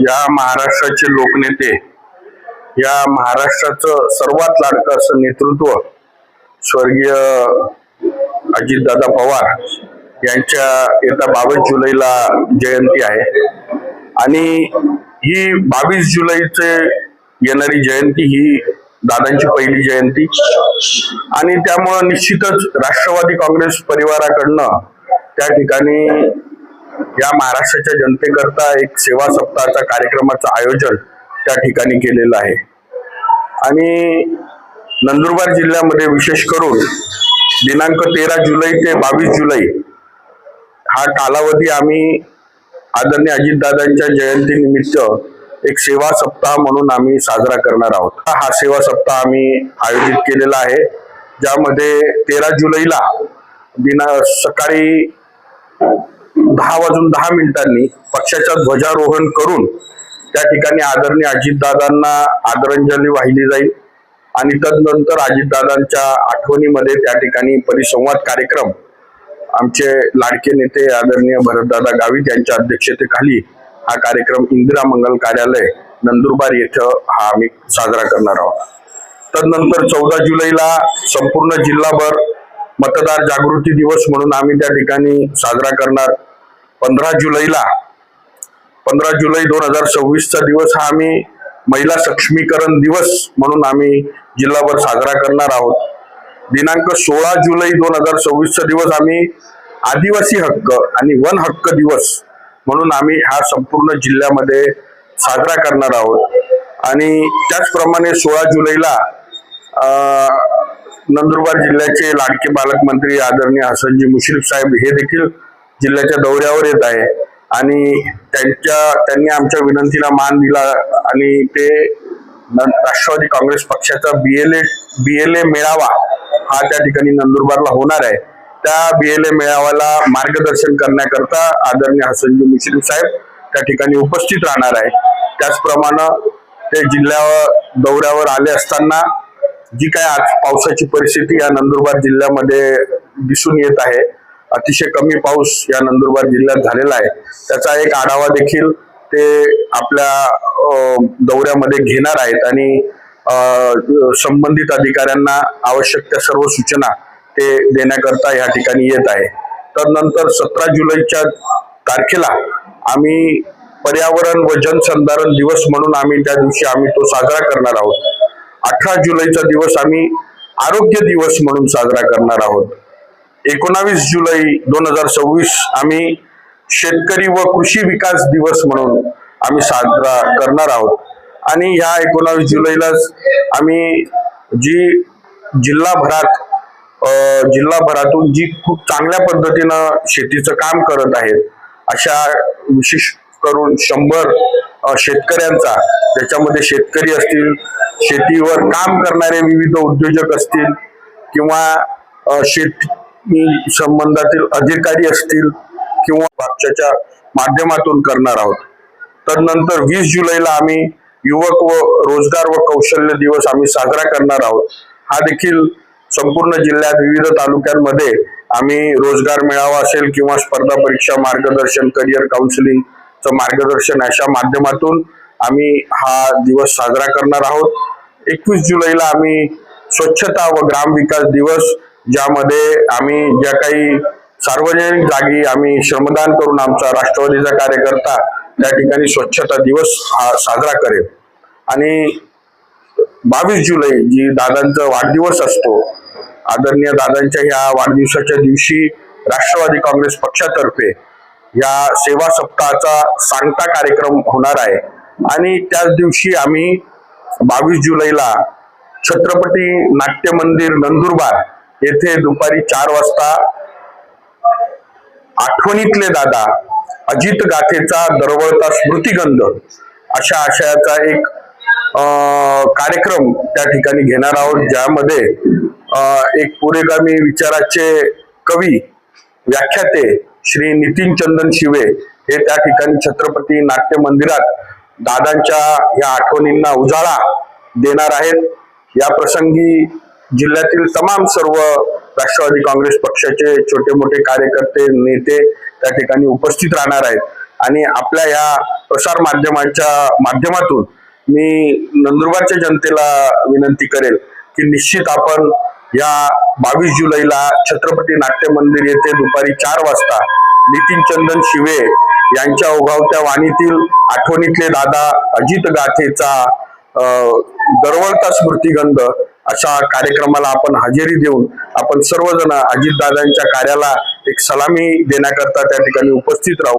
या महाराष्ट्राचे लोकनेते, या महाराष्ट्राचं सर्वात लाडकं असं नेतृत्व स्वर्गीय अजितदादा पवार यांच्या येत्या 22 जुलैला जयंती आहे आणि ही 22 जुलैचे येणारी जयंती ही दादांची पहिली जयंती आणि त्यामुळं निश्चितच राष्ट्रवादी काँग्रेस परिवाराकडनं त्या ठिकाणी या महाराष्ट्राच्या जनतेकरता एक सेवा सप्ताहाच्या कार्यक्रमाचं आयोजन त्या ठिकाणी केलेलं आहे आणि नंदुरबार जिल्ह्यामध्ये विशेष करून दिनांक 13 जुलै ते 22 जुलै हा कालावधी आम्ही आदरणीय अजितदादांच्या जयंतीनिमित्त एक सेवा सप्ताह म्हणून आम्ही साजरा करणार आहोत। हा सेवा सप्ताह आम्ही आयोजित केलेला आहे, ज्यामध्ये 13 जुलैला सकाळी 10:10 पक्षाचा ध्वजारोहण करून त्या ठिकाणी आदरणीय अजितदादांना आदरांजली वाहिली जाईल आणि तदनंतर अजितदादांच्या आठवणीमध्ये त्या ठिकाणी परिसंवाद कार्यक्रम आमचे लाडके नेते आदरणीय भरतदादा गावित यांच्या अध्यक्षतेखाली हा कार्यक्रम इंदिरा मंगल कार्यालय नंदुरबार येथे हा आम्ही साजरा करणार आहोत। तदनंतर 14 जुलैला संपूर्ण जिल्हाभर मतदार जागृती दिवस म्हणून आम्ही त्या ठिकाणी साजरा करणार। 15 जुलै 2026 चा दिवस हा आम्ही महिला सक्षमीकरण दिवस म्हणून आम्ही जिल्हाभर साजरा करणार आहोत। दिनांक 16 जुलै 2026 चा दिवस आम्ही आदिवासी हक्क आणि वन हक्क दिवस म्हणून आम्ही हा संपूर्ण जिल्ह्यामध्ये साजरा करणार आहोत आणि त्याचप्रमाणे 16 जुलैला नंदुरबार जिल्ह्याचे लाडके पालकमंत्री आदरणीय हसनजी मुश्रीफ साहेब हे देखील जिल्ह्याच्या दौऱ्यावर येत आहे आणि त्यांनी आमच्या विनंतीला मान दिला आणि ते राष्ट्रवादी काँग्रेस पक्षाचा बीएलए मेळावा हा त्या ठिकाणी नंदुरबारला होणार आहे। त्या बीएलए मेळाव्याला मार्गदर्शन करण्याकरता आदरणीय हसनजी मुश्रीफ साहेब त्या ठिकाणी उपस्थित राहणार आहे। त्याचप्रमाणे ते जिल्ह्यावर दौऱ्यावर आले असताना जी काय आज पावसाची परिस्थिती या नंदुरबार जिल्ह्यामध्ये दिसून येत आहे, अतिशय कमी पाऊस या नंदुरबार जिल्ह्यात झालेला आहे, त्याचा एक आढावा देखील ते आपल्या दौऱ्यामध्ये घेणार आहेत आणि संबंधित अधिकाऱ्यांना आवश्यक त्या सर्व सूचना ते देण्याकरता या ठिकाणी येत आहे। तदनंतर 17 जुलैच्या तारखेला आम्ही पर्यावरण व जनसंधारण दिवस म्हणून आम्ही त्या दिवशी आम्ही तो साजरा करणार आहोत। 18 जुलैचा दिवस आम्ही आरोग्य दिवस म्हणून साजरा करणार आहोत। 19 जुलै 2026 आम्ही शेतकरी व कृषी विकास दिवस म्हणून आम्ही साजरा करणार आहोत आणि ह्या 19 जुलैलाच आम्ही जी जिल्हाभरातून जी खूप चांगल्या पद्धतीनं शेतीचं काम करत आहेत अशा विशेष करून 100 शेतकऱ्यांचा, ज्याच्यामध्ये शेतकरी असतील, शेतीवर काम करणारे विविध उद्योजक असतील किंवा शेती संबंधातील अधिकारी असतील किंवा पक्षाच्या माध्यमातून करणार आहोत। तदनंतर 20 जुलैला आम्ही युवक व रोजगार व कौशल्य दिवस आम्ही साजरा करणार आहोत। हा देखील संपूर्ण जिल्ह्यात विविध तालुक्यांमध्ये आम्ही रोजगार मेळावा असेल किंवा स्पर्धा परीक्षा मार्गदर्शन, करिअर काउन्सिलिंगचं मार्गदर्शन अशा माध्यमातून आम्ही हा दिवस साजरा करणार आहोत। 21 जुलैला आम्ही स्वच्छता व ग्राम विकास दिवस, ज्यामध्ये आम्ही ज्या काही सार्वजनिक जागी आम्ही श्रमदान करून आमचा राष्ट्रवादीचा कार्यकर्ता त्या ठिकाणी स्वच्छता दिवस हा साजरा करेल आणि 22 जुलै जी दादांचा वाढदिवस असतो, आदरणीय दादांच्या ह्या वाढदिवसाच्या दिवशी राष्ट्रवादी काँग्रेस पक्षातर्फे या सेवा सप्ताहाचा सांगता कार्यक्रम होणार आहे आणि त्याच दिवशी आम्ही 22 जुलैला छत्रपती नाट्य मंदिर नंदुरबार येथे दुपारी 4 वाजता आठवणीतले दादा अजित गाथेचा दरवळता स्मृतिगंध अशा आशयाचा एक कार्यक्रम त्या ठिकाणी घेणार आहोत, ज्यामध्ये एक पुरेगामी विचाराचे कवी व्याख्याते श्री नितीन चंदन शिवे हे त्या ठिकाणी छत्रपती नाट्य मंदिरात दादांच्या या आठवणींना उजाळा देणार आहेत। या प्रसंगी जिल्ह्यातील तमाम सर्व राष्ट्रवादी काँग्रेस पक्षाचे छोटे मोठे कार्यकर्ते नेते त्या ठिकाणी उपस्थित राहणार आहेत आणि आपल्या या प्रसार माध्यमांच्या माध्यमातून मी नंदुरबारच्या जनतेला विनंती करेल की निश्चित आपण या 22 जुलैला छत्रपती नाट्य मंदिर येथे दुपारी 4 वाजता नितीन चंदन शिवे यांच्या ओघावत्या वाणीतील आठवणीतले दादा अजित गाथेचा दरवळता स्मृतिगंध अशा कार्यक्रमाला आपण हजेरी देऊन आपण सर्वजण अजितदादांच्या कार्याला एक सलामी देण्याकरता त्या ठिकाणी उपस्थित राहू.